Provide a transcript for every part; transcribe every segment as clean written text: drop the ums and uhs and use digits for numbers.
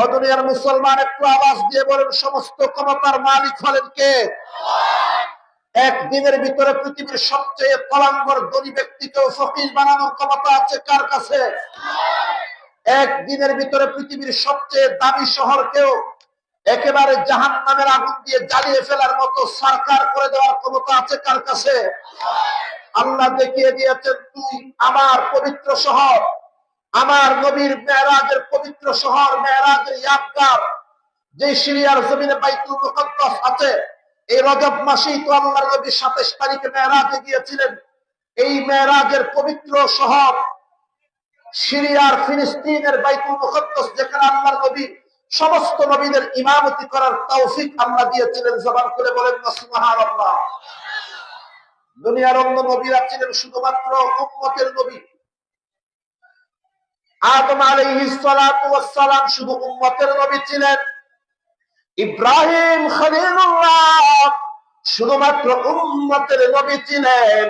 ও দুনিয়ার মুসলমান, একটু আওয়াজ দিয়ে বলেন, সমস্ত ক্ষমতার মালিক হলেন কে? একদিনের ভিতরে পৃথিবীর সবচেয়ে তলাঙ্গর ধনী ব্যক্তিকেও ফকির বানানোর ক্ষমতা আছে কার কাছে? একদিনের ভিতরে পৃথিবীর সবচেয়ে দামি শহরকেও একেবারে জাহান্নামের আগুন দিয়ে জ্বালিয়ে ফেলার মতো সরকার করে দেওয়ার ক্ষমতা আছে কার কাছে? আল্লাহ দেখিয়ে দিয়েছেন, তুই আমার পবিত্র শহর, আমার নবীর মেরাজের পবিত্র শহর, মেরাজের ইয়াদগার, যে সিরিয়ার জমিনে বাইতুল মুকদ্দাস আছে, এই রজব মাসেই তো আল্লাহর নবী 27 তারিখে মেরাজে গিয়েছিলেন। এই মেরাজের পবিত্র শহর সিরিয়ার ফিলিস্তিনের বাইতুল মুকদ্দাস, যেখানে আল্লাহর নবী সমস্ত নবীদের ইমামতি করার তৌফিক আল্লাহ দিয়েছিলেন। জবান করে বলেন না সুবহানাল্লাহ। দুনিয়ার অন্য নবীরা ছিলেন শুধুমাত্র উম্মতের নবী। আদম আলাইহিস সালাতু ওয়াস সালাম শুধু উম্মতের নবী ছিলেন। ইব্রাহিম খলিলুল্লাহ শুধুমাত্র উম্মতের নবী ছিলেন।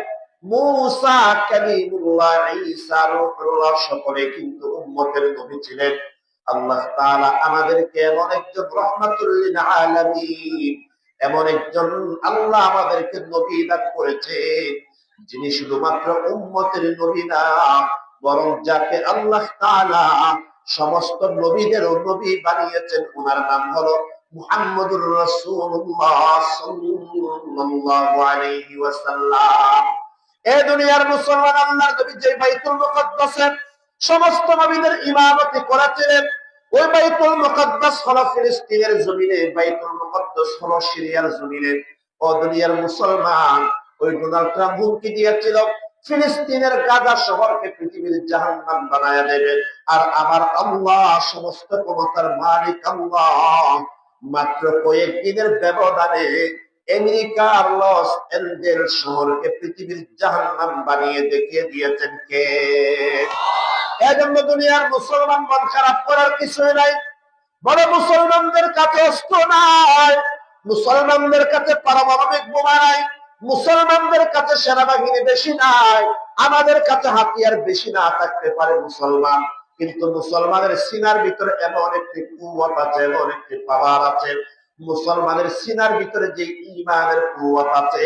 মুসা কালিমুল্লাহ, ঈসা রূহুল্লাহ সকলে কিন্তু উম্মতের নবী ছিলেন। আল্লাহ তাআলা আমাদেরকে এমন একজন রাহমাতুল লিল আলামিন, এমন একজন আল্লাহ আমাদেরকে নবী দান করেছেন, যিনি শুধুমাত্র উম্মতের নবী না, বরং যাকে আল্লাহ তাআলা সমস্ত নবীদেরও নবী বানিয়েছেন, ওনার নাম হলো মুহাম্মদুর রাসূলুল্লাহ সাল্লাল্লাহু আলাইহি ওয়াসাল্লাম। এই দুনিয়ার মুসলমান, আল্লাহর নবী যে বাইতুল মুকদ্দাসের সমস্ত নবীদের ইমামতি করেছিলেন, ওই বাইতুল মুকদ্দাস হলো ফিলিস্তিনের জমিনে, বাইতুল মুকদ্দাস হলো সিরিয়ার জমিনে। ও দুনিয়ার মুসলমান, ওই ডোনাল্ড ট্রাম্প হুমকি দিয়েছিল ফিলিস্তিনের গাজা শহরকে পৃথিবীর জাহান্নাম বানায়া দেবে। আর আমার আল্লাহ সমস্ত ক্ষমতার মালিক আল্লাহ মাত্র কয়েকদিনের ব্যবধানে আমেরিকার লস এঞ্জেলস শহরকে পৃথিবীর জাহান্নাম বানিয়ে দেখিয়ে দিয়েছেন কে? এজন্য দুনিয়ার মুসলমান মন খারাপ করার কিছুই নাই। বড় মুসলমানদের কাছে অস্ত্র নাই, মুসলমানদের কাছে পারমাণবিক বোমা নাই, মুসলমানদের কাছে সেনাবাহিনী বেশি নাই, আমাদের কাছে হাতিয়ার বেশি না থাকতে পারে মুসলমান, কিন্তু মুসলমানের সিনার ভিতরে এমন একটি কুওয়াত আছে, এমন একটি পাওয়ার আছে। মুসলমানের সিনার ভিতরে যে ঈমানের কুওয়াত আছে,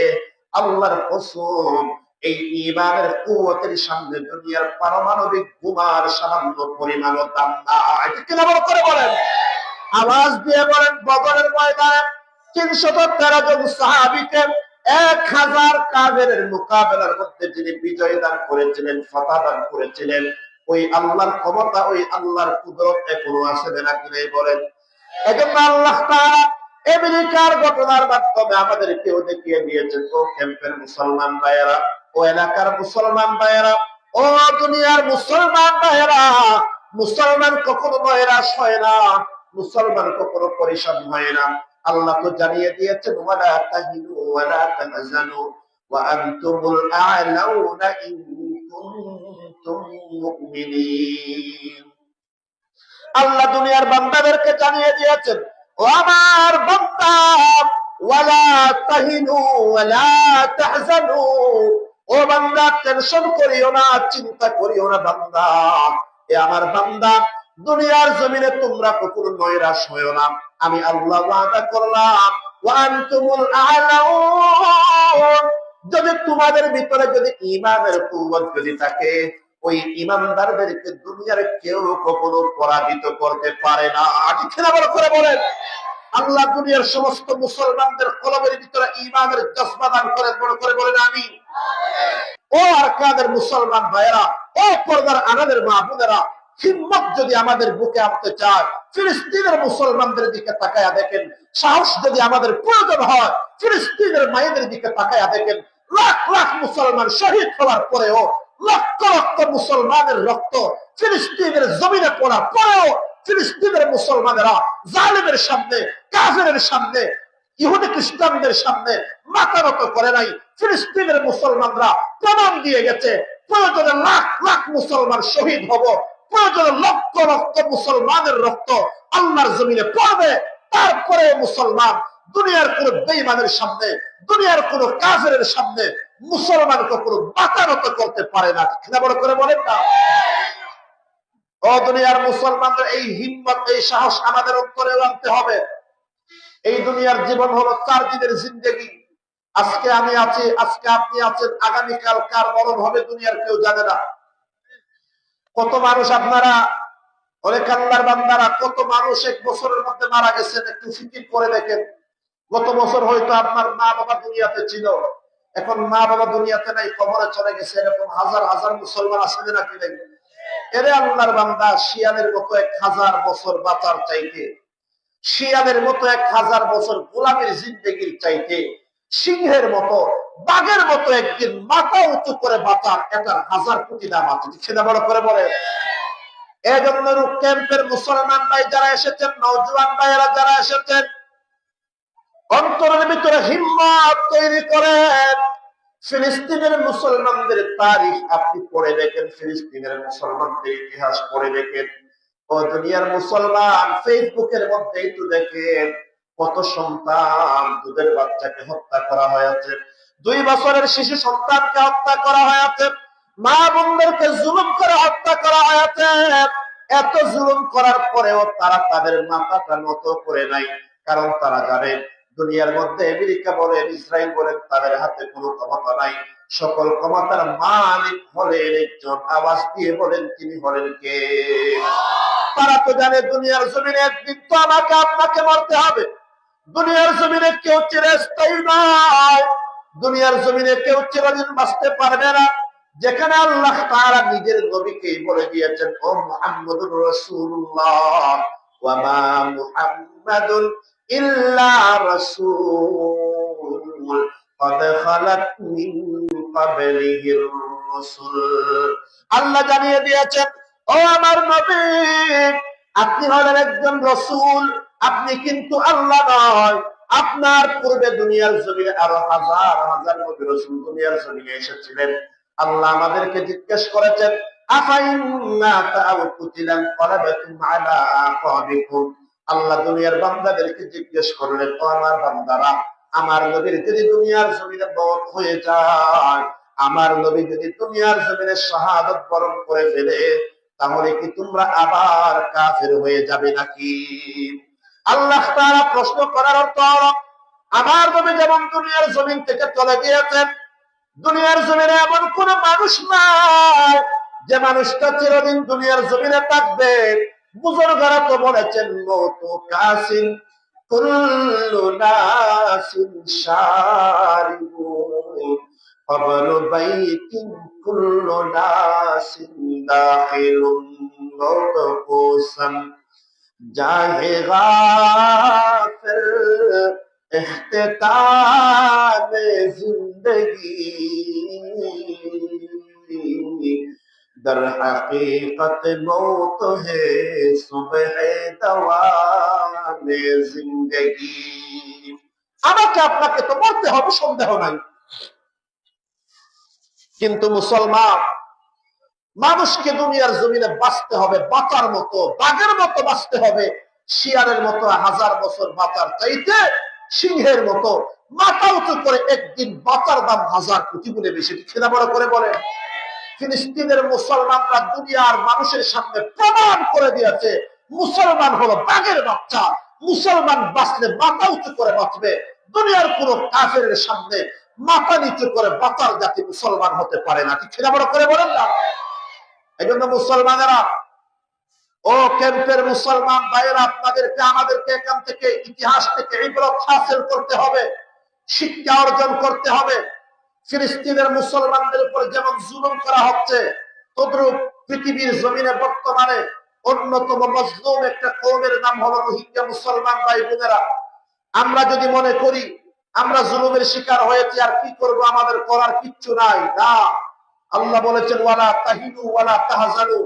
আল্লাহর কসম, এই ঈমানের কুওয়াতের সামনে দুনিয়ার পারমাণবিক বোমার সামান্য পরিমাণও দাম নাই। কি না করে বলেন? আওয়াজ দিয়ে বলেন, বদরের ময়দানে 313 জন সাহাবীকে 1000 কাফেরের মোকাবেলার মধ্যে যিনি বিজয় দান করেছিলেন, ফাতহ দান করেছিলেন, ওই আল্লাহর ক্ষমতা, ওই আল্লাহর কুদরত এখনো আছে নাকি নেই বলেন? এজন্য আল্লাহ তাআলা আমেরিকার ঘটনার মাধ্যমে আমাদেরকেও দেখিয়ে দিয়েছেন, ও ক্যাম্পের মুসলমান ভাইয়েরা, ও এলাকার মুসলমান ভাইয়েরা, ও দুনিয়ার মুসলমান ভাইয়েরা, মুসলমান কখনো নৈরাশ হয় না, মুসলমান কখনো পরিশ্রম হয় না। আল্লাহ তো জানিয়ে দিয়েছেন, ওয়ালা তাহিনু ওয়ালা তাহজানু ওয়া আনতুমুল আ'লাউনা ইন কুনতুম মুমিনিন। আল্লাহ দুনিয়ার বান্দাদেরকে জানিয়ে দিয়েছেন, ও আমার বান্দা, ওয়ালা তাহিনু ওয়ালা তাহজানু, ও বান্দা টেনশন করিও না, চিন্তা করিও না বান্দা। এ আমার বান্দা, দুনিয়ার জমিনে তোমরা কখনো নৈরাশ হয়ো না। আমি আল্লাহ ওয়াদা করলাম, ওয়া আনতুমুল আ'লাউন, যদি তোমাদের ভিতরে যদি ঈমানের কুওয়াত যদি থাকে, ওই ঈমানদারদেরকে দুনিয়ার কেউ কখনো পরাজিত করতে পারে না। ঠিক না করে বলেন? আল্লাহ দুনিয়ার সমস্ত মুসলমানদের কলবের ভিতরে ঈমানের জজবা দান করেন, বড় করে বলেন আমিন। ও আরকাদের মুসলমান ভাইয়েরা, ও পর্দার আনাদের মা বোনেরা, হিম্মত যদি আমাদের বুকে আনতে চায়, ফিলিস্তিনের মুসলমানদের দিকে তাকায়া দেখেন। সাহস যদি আমাদের প্রয়োজন হয়, ফিলিস্তিনের মায়েদের দিকে তাকায়া দেখেন। লাখ লাখ মুসলমান শহীদ হওয়ার পরেও, লক্ষ লক্ষ মুসলমানের রক্ত ফিলিস্তিনের জমিনে পড়ার পরেও, ফিলিস্তিনের মুসলমানেরা জালেমের সামনে, কাফেরের সামনে, ইহুদি খ্রিস্টানদের সামনে মাথা নত করে নাই। ফিলিস্তিনের মুসলমানরা প্রমাণ দিয়ে গেছে, প্রয়োজনে লাখ লাখ মুসলমান শহীদ হব, প্রয়োজনে লক্ষ লক্ষ মুসলমানের রক্ত আল্লাহর জমিনে পড়বে, তারপরে মুসলমান দুনিয়ার কোন বেঈমানের সামনে, দুনিয়ার কোন কাফেরের সামনে মুসলমান কখনো মাথা নত করতে পারে না। বড় করে বলেন না? ও দুনিয়ার মুসলমানদের, এই হিম্মত, এই সাহস আমাদের অন্তরে আনতে হবে। এই দুনিয়ার জীবন হলো 4 দিনের জিন্দেগি। আজকে আমি আছি, আজকে আপনি আছেন, আগামীকাল কার মরণ হবে দুনিয়ার কেউ জানে না। কত মানুষ, আপনারা অনেক আল্লাহর বান্দারা, কত মানুষ 1 বছরের মধ্যে মারা গেছেন, একটু ফিকির করে দেখেন। গত বছর হয়তো আপনার মা বাবা দুনিয়াতে ছিল, এখন মা বাবা দুনিয়াতে নাই, কবরে চলে গেছে। এরকম হাজার হাজার মুসলমান আসলে নাকি নেই? এরে আল্লাহর বান্দা, শিয়ালের মতো 1000 বছর বাঁচার চাইতে, শিয়ালের মতো 1000 বছর গোলামের জিন্দেগির চাইতে, সিংহের মতো, বাঘের মতো একদিন মাথা উঁচু করে বাঁচার এটার 1000 কোটি দাম আছে। সেটা বড় করে বলে। এই জন্য ক্যাম্পের মুসলমান ভাই যারা এসেছেন, নওজোয়ান ভাইয়েরা যারা এসেছেন, অন্তরের ভিতরে হিম্মত তৈরি করেন। ফিলিস্তিনের মুসলমানদের তারিখ আপনি পড়ে দেখেন, ফিলিস্তিনের মুসলমানদের ইতিহাস পড়ে দেখেন। ও দুনিয়ার মুসলমান, ফেসবুকের মধ্যেই তো দেখেন কত সন্তান, দুধের বাচ্চাকে হত্যা করা হয়েছে, 2 বছরের শিশু সন্তানকে হত্যা করা হয়েছে, মা বোনদেরকে জুলুম করে হত্যা করা হয়েছে। এত জুলুম করার পরেও তারা তাদের মাথাটা নত করে নাই, কারণ তারা জানে দুনিয়ার মধ্যে আমেরিকা বলেন, ইসরায়েল বলেন, তাদের হাতে কোনো ক্ষমতা নাই। সকল ক্ষমতার মালিক হলেন একজন। আওয়াজ দিয়ে বলেন, তিনি হলেন কে? তারা তো জানে দুনিয়ার জমিনে একদিন তো আমাকে আপনাকে মরতে হবে। দুনিয়ার জমিনে কেউ চিরস্থায়ী নয়, দুনিয়ার জমিনে কেউ চিরদিন বাঁচতে পারবে না। যেখানে আল্লাহ তাআলা নিজের নবীকেই বলে দিয়েছেন, ও মুহাম্মদুর রাসূলুল্লাহ, ওয়া মা মুহাম্মাদুন ইল্লা রাসূল قد خلت من قبله الرسل। আল্লাহ জানিয়ে দিয়েছেন, ও আমার নবী, আপনি হলেন একজন রাসূল, আপনি কিন্তু আল্লাহ নয়। আপনার পূর্বে দুনিয়ার জমিনে আরো হাজার হাজার নবী রাসূল দুনিয়ার জমিনে এসেছিলেন। আল্লাহ আমাদেরকে জিজ্ঞেস করেছেন, আফাইন্না তা'কুতিলান ক্বালাবাতুম আলা আকাবিকুম। আল্লাহ দুনিয়ার বান্দাদেরকে জিজ্ঞেস করলেন, ও আমার বান্দারা, আমার নবীর যদি দুনিয়ার জমিনে মওত হয়ে যায়, আমার নবী যদি দুনিয়ার জমিনে শাহাদাত বরণ করে ফেলে, তাহলে কি তোমরা আবার কাফের হয়ে যাবে নাকি? আল্লাহ তাআলা প্রশ্ন করার অর্থ হলো, আমার নবী যেমন দুনিয়ার জমিন থেকে চলে গিয়েছেন, দুনিয়ার জমিনে এমন কোন মানুষ নাই যে মানুষটা চিরদিন দুনিয়ার জমিনে থাকবে। বুজুর্গরা তো বলেছেন, মওতু কাসিন কুল্লু নাসিন শারিবু কবরু বাইতিন কুল্লু নাসিন দাখিলুন নরকুসান জাহে গাফির ইখতিতামে জিন্দেগি در حقیقت موت ہے صبح دوام জিন্দেগি। আমাকে আপনাকে তো মরতে হবে, সন্দেহ নাই। কিন্তু মুসলমান মানুষকে দুনিয়ার জমিনে বাঁচতে হবে বাঁচার মতো, বাঘের মতো বাঁচতে হবে। শিয়ালের মতো 1000 বছর বাঁচার চাইতে সিংহের মতো মাথা উঁচু করে একদিন বাঁচার দাম 1000 কোটি গুণে বেশি। সেটা বড় করে বলে। ফিলিস্তিনের মুসলমানরা দুনিয়ার মানুষের সামনে প্রমাণ করে দিয়েছে, মুসলমান হলো বাঘের বাচ্চা। মুসলমান বাঁচলে মাথা উঁচু করে বাঁচবে। দুনিয়ার কোন কাফেরের সামনে মাথা নিচু করে বাঁচার জাতি মুসলমান হতে পারে না। ঠিক সেটা বড় করে বলেন না? এই জন্য মুসলমানেরা, ও ক্যাম্পের মুসলমান ভাইয়েরা, আপনাদেরকে আমাদেরকে এখান থেকে, ইতিহাস থেকে ইবরত হাসিল করতে হবে, শিক্ষা অর্জন করতে হবে। ফিলিস্তিনের মুসলমানদের উপর যেমন জুলুম করা হচ্ছে, তদ্রূপ পৃথিবীর জমিনে বর্তমানে অন্যতম মজলুম একটা কওমের নাম হলো রোহিঙ্গা মুসলমান ভাই বোনেরা। আমরা যদি মনে করি আমরা জুলুমের শিকার হয়েছি, আর কি করব, আমাদের করার কিচ্ছু নাই, না। আল্লাহ বলেছেন, ওয়ালা তাহিনু ওয়ালা তাহজানু,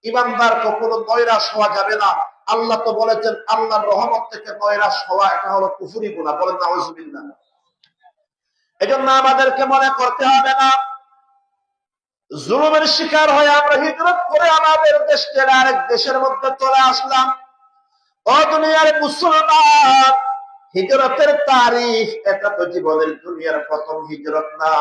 ইমানদার কখনো নৈরাশ হওয়া যাবে না। আল্লাহ তো বলেছেন, আল্লাহর রহমত থেকে নৈরাশ হওয়া এটা হলো কুফরি গুনাহ। বলেন নাউযুবিল্লাহ। এজন্য আমাদেরকে মনে করতে হবে না জুলুমের শিকার হয়ে আমরা হিজরত করে আমাদের দেশ ছেড়ে আরেক দেশের মধ্যে চলে আসলাম। ও দুনিয়ার মুসলমান, হিজরতের তারিখ এটা তো জীবনের দুনিয়ার প্রথম হিজরত না।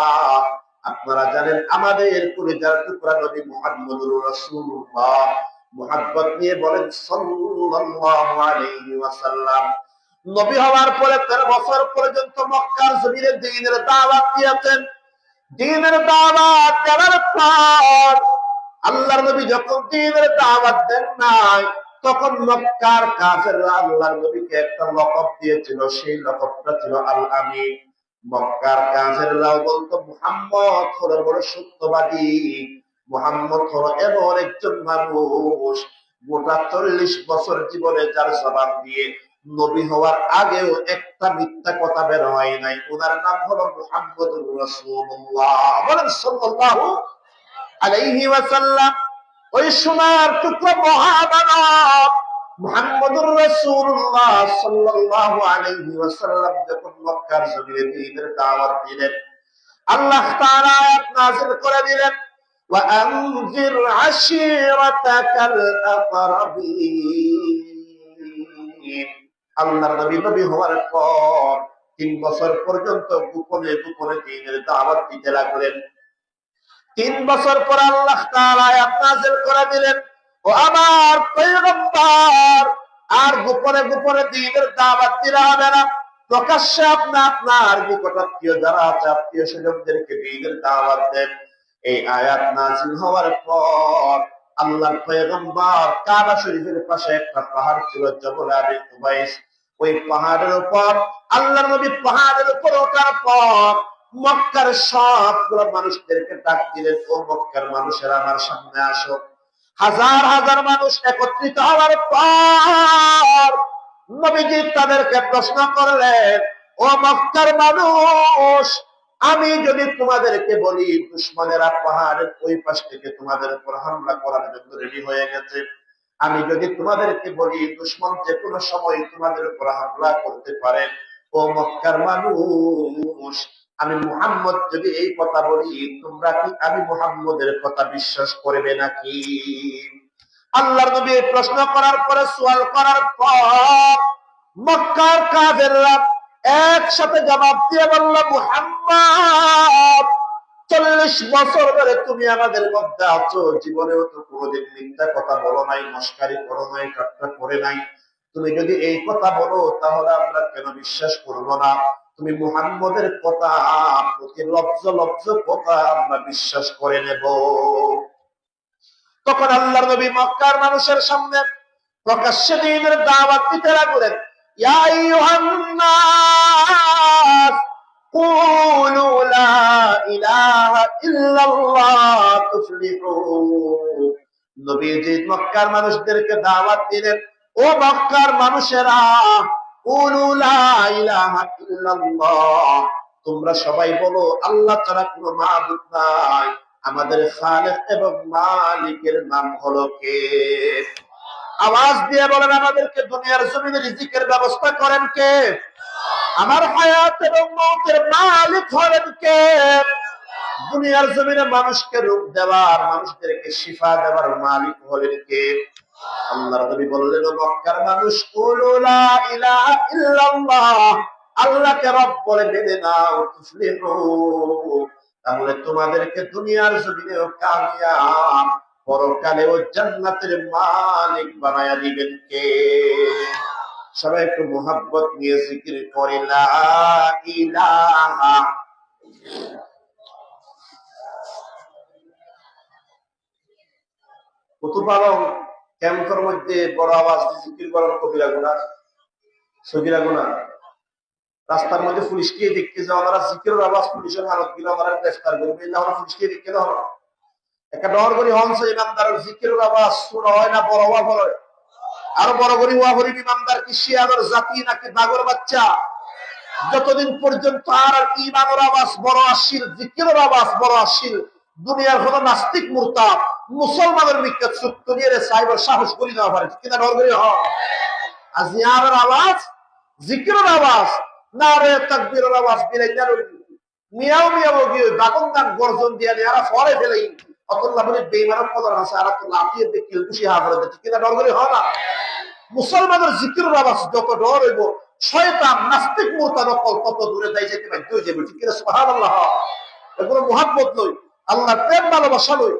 আপনারা জানেন আমাদের কলিজার টুকরা নবী মুহাম্মদুর রাসূলুল্লাহ মুহাব্বত নিয়ে বলেন সাল্লাল্লাহু আলাইহি ওয়াসাল্লাম। নবী হওয়ার পরে 13 বছর পর্যন্ত মক্কার জমিনে দ্বীনের দাওয়াত দিয়েছেন। দ্বীনের দাওয়াত দেওয়ার পর আল্লাহর নবী যখন দ্বীনের দাওয়াত দেন নাই, তখন মক্কার কাফেররা আল্লাহর নবীকে একটা লকব দিয়েছিল, সেই লকবটা ছিল আল আমিন। মক্কার কাফেররাও বলতো মুহাম্মদ হলো বড় সত্যবাদী, মুহাম্মদ হলো এমন একজন মানুষ গোটা 40 বছর জীবনে যার জবান দিয়ে নবী হওয়ার আগেও একটা মিথ্যা কথা বের হয় নাই। ওনার নাম হলো মুহাম্মদুর রাসূলুল্লাহ। বলেন সাল্লাল্লাহু আলাইহি ওয়াসাল্লাম। ওই সোনার টুকরো মহামানব মুহাম্মদুর রাসূলুল্লাহ সাল্লাল্লাহু আলাইহি ওয়াসাল্লাম যখন মক্কার জমিনে দ্বীনের দাওয়াত দিলেন, আল্লাহ তাআলা আয়াত নাযিল করে দিলেন, ওয়া আনজির আশীরাতাকাল আকরাবিন। আল্লাহর নবী নবী হওয়ার পর 3 বছর পর্যন্ত গোপনে গোপনে দ্বীনের দাওয়াত দিতে লাগলেন। 3 বছর পর আল্লাহ তাআলা আয়াত নাযিল করে দিলেন, ও আমার পয়গম্বর, আর গোপনে গোপনে দ্বীনের দাওয়াত দিতে হবে না, প্রকাশ্যে আপনি আপনার নিকটাত্মীয় যারা আছে আত্মীয় স্বজনদেরকে দ্বীনের দাওয়াত দেন। এই আয়াত নাযিল হওয়ার পর আল্লাহর পয়গম্বর কাবা শরীফের পাশে একটা পাহাড় ছিল, জবল আবি কুবাইস। ওই পাহাড়ের উপর আল্লাহর নবী পাহাড়ের উপর ওঠার পর মক্কার সবগুলো মানুষদেরকে ডাক দিলেন, ও মক্কার মানুষেরা আমার সামনে আসো। হাজার হাজার মানুষ একত্রিত হওয়ার পর নবীজি তাদেরকে প্রশ্ন করলেন, ও মক্কার মানুষ, আমি যদি তোমাদেরকে বলি দুশমনেরা পাহাড়ের ওই পাশ থেকে তোমাদের উপর হামলা করার জন্য রেডি হয়ে গেছে, আমি যদি তোমাদেরকে বলি দুশমন যে কোনো সময় তোমাদের উপর হামলা করতে পারে, ও মক্কার মানুষ, আমি মুহাম্মদ যদি এই কথা বলি, তোমরা কি আমি মুহাম্মদের কথা বিশ্বাস করবে নাকি? আল্লাহর নবী প্রশ্ন করার পরে, সওয়াল করার পর মক্কার কাফেররা একসাথে জবাব দিয়ে বলল, মুহাম্মদ 40 বছর ধরে তুমি আমাদের মধ্যে আছো, জীবনেও তো কোনোদিন মিথ্যা কথা বলো নাই, মস্কারি করো নাই, ঠাট্টা করে নাই। তুমি যদি এই কথা বলো তাহলে আমরা কেন বিশ্বাস করবো না? তুমি মুহাম্মদের কথা প্রতি লফজ লফজ কথা আমরা বিশ্বাস করে নেব। তখন আল্লাহর নবী মক্কার মানুষের সামনে প্রকাশ্যে দ্বীনের দাওয়াত দিতে লাগলেন, ইয়া আইয়ুহান নাস কুলু লা ইলাহা ইল্লাল্লাহ তুফলিহু। নবীজি মক্কার মানুষদেরকে দাওয়াত দিলেন, ও মক্কার মানুষেরা, কুলু লা ইলাহা ইল্লাল্লাহ, তোমরা সবাই বলো আল্লাহ ছাড়া কোনো মাবুদ নাই, আমাদের খালেক এবং মালিকের নাম হলো কে? আওয়াজ দিয়ে বলেন, আমাদেরকে দুনিয়ার জমিনে রিজিকের ব্যবস্থা করেন কে? আমার হায়াত এবং মওতের মালিক হলেন কে? দুনিয়ার জমিনে মানুষকে রূপ দেওয়ার, মানুষদেরকে শিফা দেওয়ার মালিক হলেন কে? আল্লাহর নবী বললেন, মক্কার মানুষ, কুলু লা ইলাহা ইল্লাল্লাহ, আল্লাহকে রব বলে মেনে নাও, তুফলিহু, তাহলে তোমাদেরকে দুনিয়ার জমিনেও কামিয়াব, পরকালেও জান্নাতের মালিক বানায়া দিবেন কে? সবাই একটু মুহাব্বত নিয়ে জিকির করে লা ইলাহা। কুতুবালম ক্যাম্পের মধ্যে বড় আওয়াজ দিয়ে জিকির করার কবিরা গুনাহ, সগীরা গুনাহ। রাস্তার মধ্যে পুলিশকে দেখতে যাও, আমরা জিকিরের আওয়াজ পুলিশের হালত গিয়ে আমরা গ্রেফতার করবো, না আমরা পুলিশকে দেখতে দাও না। একটা ডর করি হংস ইমামদার জিকিরের আওয়াজ শুরু হয় না, বড় হওয়া বড়, আরো বড় করি হওয়া করি ইমামদার কি শিয়াদের জাতি নাকি বাগর বাচ্চা? যতদিন পর্যন্ত আর ইমানের আওয়াজ বড় আসিল, জিকিরের আওয়াজ বড় আসিল, দুনিয়ার কোন নাস্তিক মুরতাদ মুসলমানের মিথ্যা সত্য নিয়ে সাইবার সাহস করি না পারে কিনা ডর করি হয়। আর জিয়ারের আওয়াজ, জিকিরের আওয়াজ, নারে তাকবীরের আওয়াজ বিলাই না মিয়াও মিয়াও গিয়ে বাগন্দান গর্জন দিয়ে এরা ফরে ফেলেই অতল্লাহ বলে বেঈমানের কদর আছে, আর তো লাফিয়ে দেখি খুশি হা করে দেখি কিনা ডর করি হয় না। মুসলমানের জিকিরের আওয়াজ যত ডর হইব, শয়তান নাস্তিক মুরতাদ কত দূরে যাই যেতে বাধ্য হয়ে যাবে, ঠিক কিনা? সুবহানাল্লাহ। এগুলো মুহাব্বত নয়, আল্লাহর প্রেম ভালোবাসা নয়,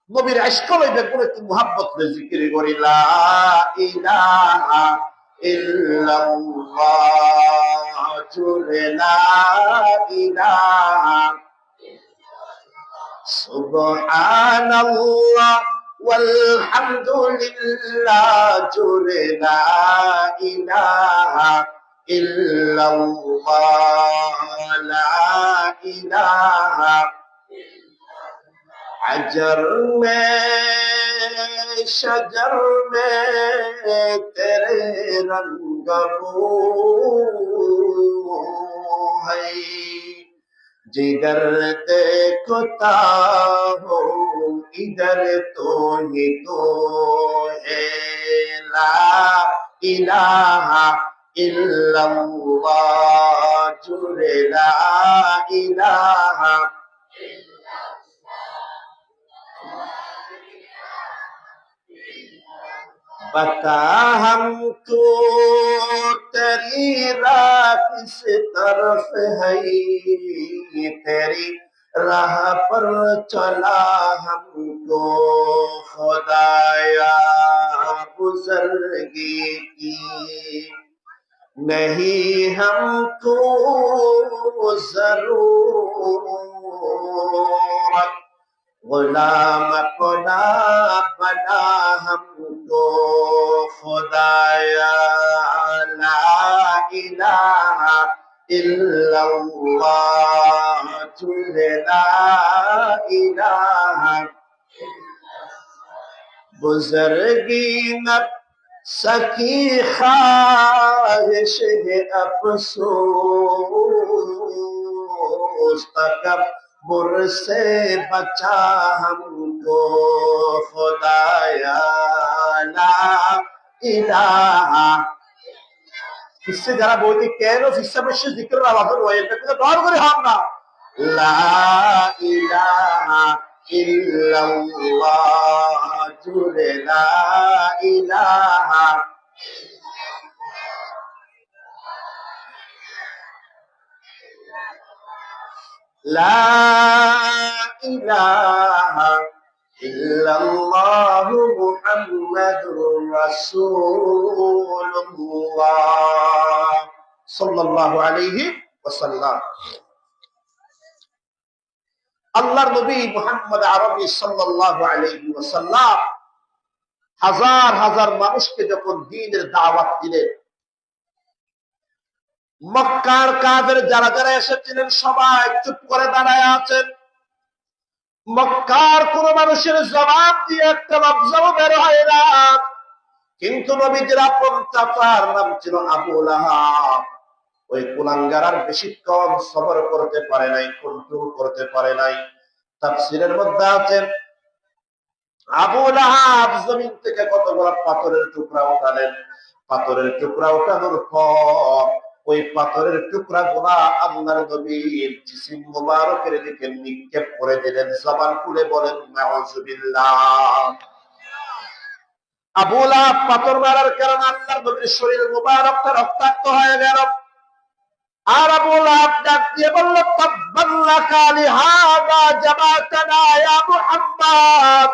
নবীর ইশক লইবে কোন একটু মুহাব্বত রে জিকির করি লা ইলাহা ইল্লাল্লাহ জুরে লা ইলাহা সুবহানাল্লাহ walhamdulillah জুরে লা ইলাহা ইল্লাল্লাহ লা ইলাহা अजर में शजर में तेरे रंग है जिगर देखता हो इधर तो ही तो है ला इलाहा इल्लल्लाह जुरे ला इलाहा बता हमको तेरी राह किस तरफ है तेरी राह पर चला हमको खुदाया बुजुर्गी की नहीं हमको जरूरत गुलाम अपना बना हमको खुदाया ला इलाहा इल्लल्लाह जुले ला इलाहा बुजुर्गी न सकी ख्वाहिश है अफसोस तकब्बुर से बचा हमको खुदाया ला इलाहा इससे जरा बोलती केनो इससे बस जिक्र आवाज हो ये तो दौड़ करे हम ना ला इलाहा इल्लल्लाह जुले ला इलाहा ला इलाहा इल्लल्लाह मुहम्मदुर रसूलुल्लाह सल्लल्लाहु अलैहि वसल्लम আল্লাহর নবী মুহাম্মদ আরবি সাল্লাল্লাহু আলাইহি ওয়াসাল্লাম হাজার হাজার মানুষকে যখন দ্বীনের দাওয়াত দিলেন মক্কার কাফের যারা যারা এসেছিলেন সবাই চুপ করে দাঁড়ায় আছেন মক্কার কোন মানুষের জবাব দিয়ে একটা লফজও বের হয় না কিন্তু নবীজির আপন চাচার নাম ছিল আবু লাহাব ওই কুলাঙ্গার আর বেশিক্ষণ সবর করতে পারে নাই কন্ট্রোল করতে পারে নাই তাফসীরের মধ্যে আছে আবু লাহাব জমিন থেকে কতগুলো পাথরের টুকরা উঠালেন পাথরের টুকরা উঠানোর পর ওই পাথরের টুকরা গুলা আল্লাহর নবীর জিসিম মুবারকের দিকে নিক্ষেপ করে দিলেন জবান খুলে বলেন নাউযুবিল্লাহ আবু লাহাব পাথর মারার কারণে আল্লাহর নবীর শরীর মুবারকটা রক্তাক্ত হয়ে গেল আর আবু লাহাব ডাক দিয়ে বলল তাব্বান লাকা লিহাযা জামাতানা ইয়া মুহাম্মদ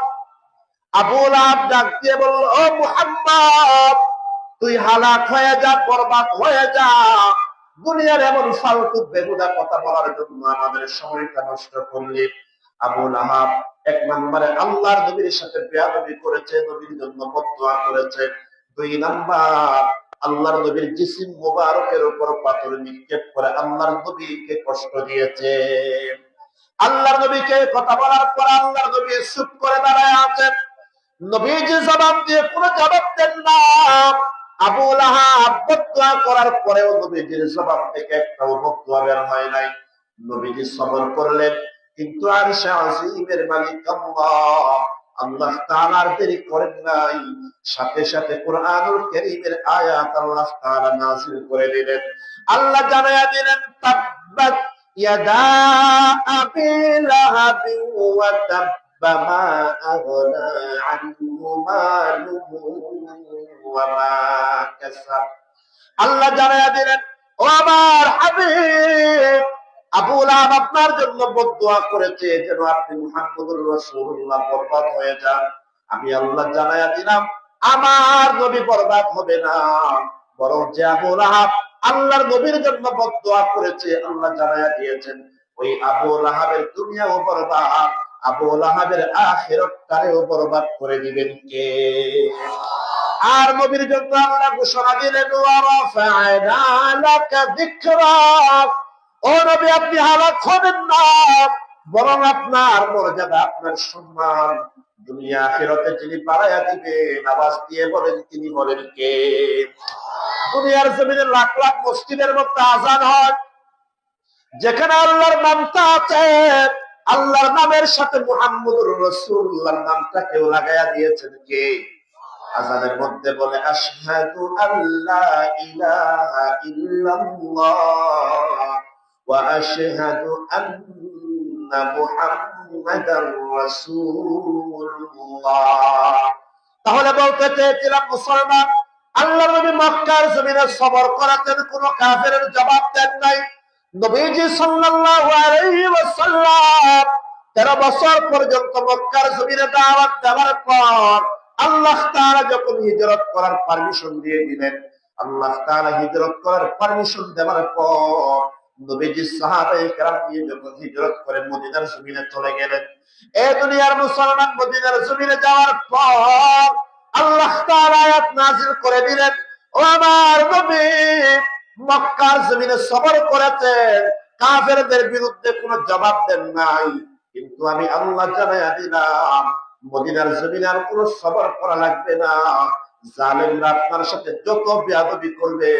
আবু লাহাব ডাক দিয়ে বলল ও মুহাম্মদ তুই হালাক হয়ে যা বরবাদ হয়ে যা দুনিয়ার এমন ফালতু বেহুদা কথা বলার জন্য আমাদের সময়টা নষ্ট করলি আবু লাহাব এক নম্বরে আল্লাহর নবীর সাথে বেয়াদবি করেছে নবীর জন্য বদদুয়া করেছে দুই নাম্বার আল্লাহর নবীর জিসিম মুবারকের উপর পাথর নিক্ষেপ করে আল্লাহর নবীকে কষ্ট দিয়েছে আল্লাহর নবীকে কথা বলার পর আল্লাহর নবী চুপ করে দাঁড়ায় আছেন নবীজি জবাব দিয়ে কোনো জবাব দেন না আবু লাহাব বদদুয়া করার পরেও নবীজির জবাব থেকে একটাও বদদুয়া বের হয় নাই নবীজি সবর করলেন কিন্তু আরশে আজিমের মালিক আল্লাহ আল্লাহ তাআলার দেরি করেন নাই সাথে সাথে কুরআনুল কারীমের আয়াত আল্লাহ তাআলা নাযিল করে দিলেন আল্লাহ জানায়া দিলেন তাব্বাত ইয়াদা আবি লাহাবি ওয়া তাব্বা মা আগনা আনহু মালুহু ওয়া মা কাসাব আল্লাহ জানায়া দিলেন ও আমার হাবিব আবু লাহাব আপনার জন্য বদদুয়া করেছে যেন আপনি মুহাম্মদুর রাসূলুল্লাহ বরবাদ হয়ে যান। আমি আল্লাহ জানায়া দিলাম আমার নবী বরবাদ হবে না, বরং যে আবু লাহাব আল্লাহর নবীর জন্য বদদুয়া করেছে আল্লাহ জানায়া দিয়েছেন ওই আবু লাহাবের দুনিয়াও বরবাদ, আবু লাহাবের আখিরাতটাও বরবাদ করে দিবেন কে? আর নবীর জন্য আল্লাহ ঘোষণা দিলেন ওয়া রাফা'না লাকা যিকরাক, ও নবী আপনি হালাক হবেন না, বরং আপনার মর্যাদা আপনার সম্মান দুনিয়া আখিরাতে যিনি বাড়ায়া দিবেন, আওয়াজ দিয়ে বলেন তিনি বলেন কে? দুনিয়ার জমিনে লাখ লাখ মসজিদের মধ্যে আযান হয়, যেখানে আল্লাহর নামটা আছে, আল্লাহর নামের সাথে মুহাম্মদুর রাসূলুল্লাহর নামটা কেউ লাগায়া দিয়েছেন কে? আযানের মধ্যে বলে আশহাদু আল্লা ইলাহা ইল্লাল্লাহ ওয়া আশহাদু আন্না মুহাম্মাদার রাসূলুল্লাহ। তাহলে বলতে চেয়েছিলাম মুসলমান, আল্লাহর নবী মক্কার জমিনে সবর করাতেন, কোন কাফেরের জবাব দেন নাই। নবীজি সাল্লাল্লাহু আলাইহি ওয়াসাল্লাম 13 বছর পর্যন্ত মক্কার জমিনে দাওয়াত দেওয়ার পর আল্লাহ তাআলা যখন হিজরত করার পারমিশন দিয়ে দিলেন, আল্লাহ তাআলা হিজরত করার পারমিশন দেওয়ার পর নবীজি সাহাবায়ে কেরাম নিয়ে যখন হিজরত করে মদিনার জমিনে চলে গেলেন, এই দুনিয়ার মুসলমান মদিনার জমিনে যাওয়ার পর আল্লাহ তাআলা আয়াত নাযিল করে দিলেন, ও আমার নবী মক্কার জমিনে সবর করেছেন, কাফেরদের বিরুদ্ধে কোনো জবাব দেন নাই, কিন্তু আমি আল্লাহ জানায়া দিলাম মদিনার জমিনে আর কোনো সবর করা লাগবে না। জালেমরা আপনার সাথে যত বেয়াদবি করবে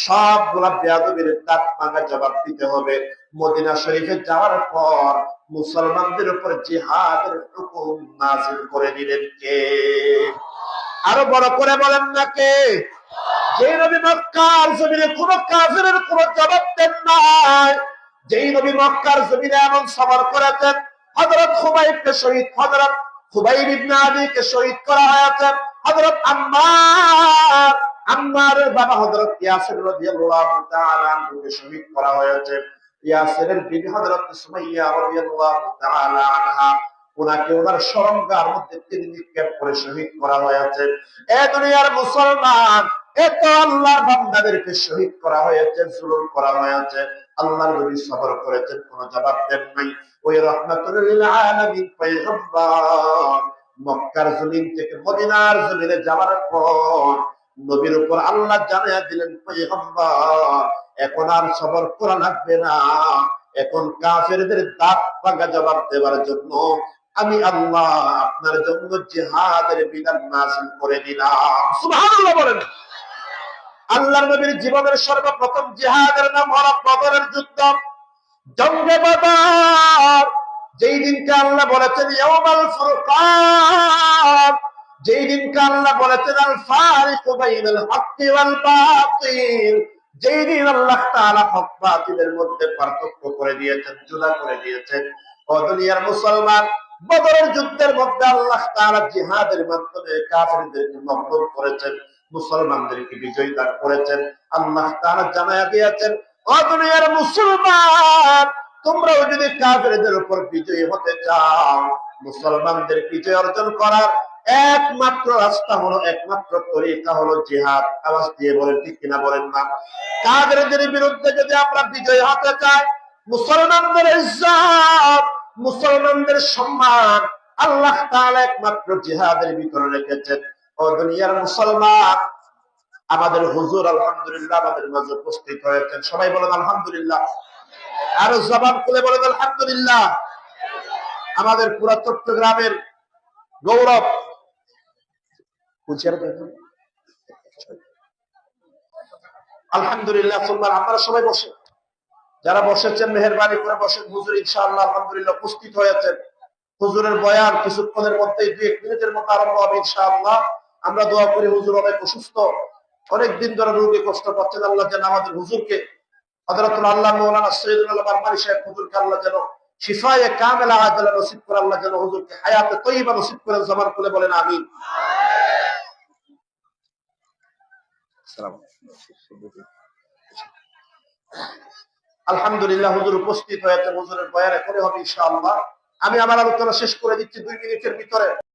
সবগুলা বেয়াদবির দাঁত ভাঙা জবাব দিতে হবে। মদিনা শরীফে যাওয়ার পর মুসলমানদের উপর জিহাদের হুকুম নাযিল করে দিলেন কে? আরো বড় করে বলেন না কে? যেই নবী মক্কার জমিনে কোন কাফেরের কোন জবাব দেন নাই, যেই নবী মক্কার জমিনে এমন সবর করেছেন, হযরত খুবাইবকে শহীদ, হযরত খুবাইব ইবনে আদিকে শহীদ করা হয়েছে, হযরত আম্মারের বাবা হযরত ইয়াসির রাদিয়াল্লাহু তাআলা আনহুকে শহীদ করা হয়েছে, ইয়াসিরের বিবি হযরত সুমাইয়া রাদিয়াল্লাহু তাআলা আনহা ওনাকে ওনার শরমগার মধ্যে তিনি নিক্ষেপ করে শহীদ করা হয়েছে। এ দুনিয়ার মুসলমান, এত আল্লাহর বান্দাদেরকে শহীদ করা হয়েছে, জুলুম করা হয়েছে, আল্লাহর নবী সবর করেছেন, কোনো জবাব দেন নাই। ওই রাহমাতুল লিল আলামিন পয়গম্বর মক্কার জমিন থেকে মদিনার জমিনে যাওয়ার পর নবীর উপর আল্লাহ জানায়া দিলেন, পয়গম্বর এখন আর সবর করা লাগবে না, এখন কাফেরদের দাঁত ভাঙা জবাব দেওয়ার জন্য আমি আল্লাহ আপনার জন্য জিহাদের বিধান নাযিল করে দিলাম। সুবহানাল্লাহ বলেন। আল্লাহর নবীর জীবনের সর্বপ্রথম জিহাদের নাম হলো বদরের যুদ্ধ, জঙ্গে বদর। যেই দিনকে আল্লাহ বলেছেন ইয়াউমাল ফুরকান, যেই দিনকে আল্লাহ বলেছেন আল ফারিকু বাইনাল হক্কি ওয়াল বাতিল, যেই দিন আল্লাহ তাআলা হক বাতিলের মধ্যে পার্থক্য করে দিয়েছেন, জুদা করে দিয়েছেন। ও দুনিয়ার মুসলমান, বদরের যুদ্ধের মধ্যে আল্লাহ তাআলা জিহাদের মাধ্যমে কাফেরদেরকে মগলুব করেছেন, মুসলমানদেরকে বিজয়ী দান করেছেন। আল্লাহ তাআলা জানায়া দিয়েছেন, ও দুনিয়ার মুসলমান, তোমরাও যদি কাফেরদের উপর বিজয়ী হতে চাও, মুসলমানদের বিজয় অর্জন করার একমাত্র রাস্তা হলো, একমাত্র তরিকা হলো জিহাদ। আওয়াজ দিয়ে বলেন ঠিক কিনা বলেন না? কাফেরদের বিরুদ্ধে যদি আমরা বিজয়ী হতে চাই, মুসলমানদের ইজ্জত, মুসলমানদের সম্মান আল্লাহ তাআলা একমাত্র জিহাদের ভিতরে রেখেছেন। ও দুনিয়ার মুসলমান, আমাদের হুজুর আলহামদুলিল্লাহ আমাদের মাঝে উপস্থিত হয়েছেন, সবাই বলেন আলহামদুলিল্লাহ। আরো জবান খুলে বলেন আলহামদুলিল্লাহ। আমাদের পুরা চট্টগ্রামের গৌরব, আলহামদুলিল্লাহ। আপনারা সবাই বসে, যারা বসেছেন মেহেরবানি করে বসেন। হুজুর ইনশাআল্লাহ আলহামদুলিল্লাহ উপস্থিত হয়েছেন। হুজুরের বয়ান কিছুক্ষণের মধ্যেই 2-1 মিনিটের মধ্যে আরম্ভ হবে ইনশাআল্লাহ। আমরা দোয়া করি হুজুর অনেক অসুস্থ, অনেকদিন ধরে রোগে কষ্ট পাচ্ছেন, আল্লাহ যেন আমাদের হুজুরকে, হযরতুল আল্লাহ মাওলানা সৈয়দুল আলম বারবারী সাহেব হুজুরকে আল্লাহ যেন শিফায়ে কামিলা আজলা নসিব করে, আল্লাহ যেন হুজুরকে হায়াতে তয়্যিবা নসিব করেন। জবান খুলে বলেন আমিন। আলহামদুলিল্লাহ হুজুর উপস্থিত হয়েছে, হুজুরের বয়ানে করে হবে ইনশাআল্লাহ। আমি আমার আলোচনা শেষ করে দিচ্ছি 2 মিনিটের ভিতরে।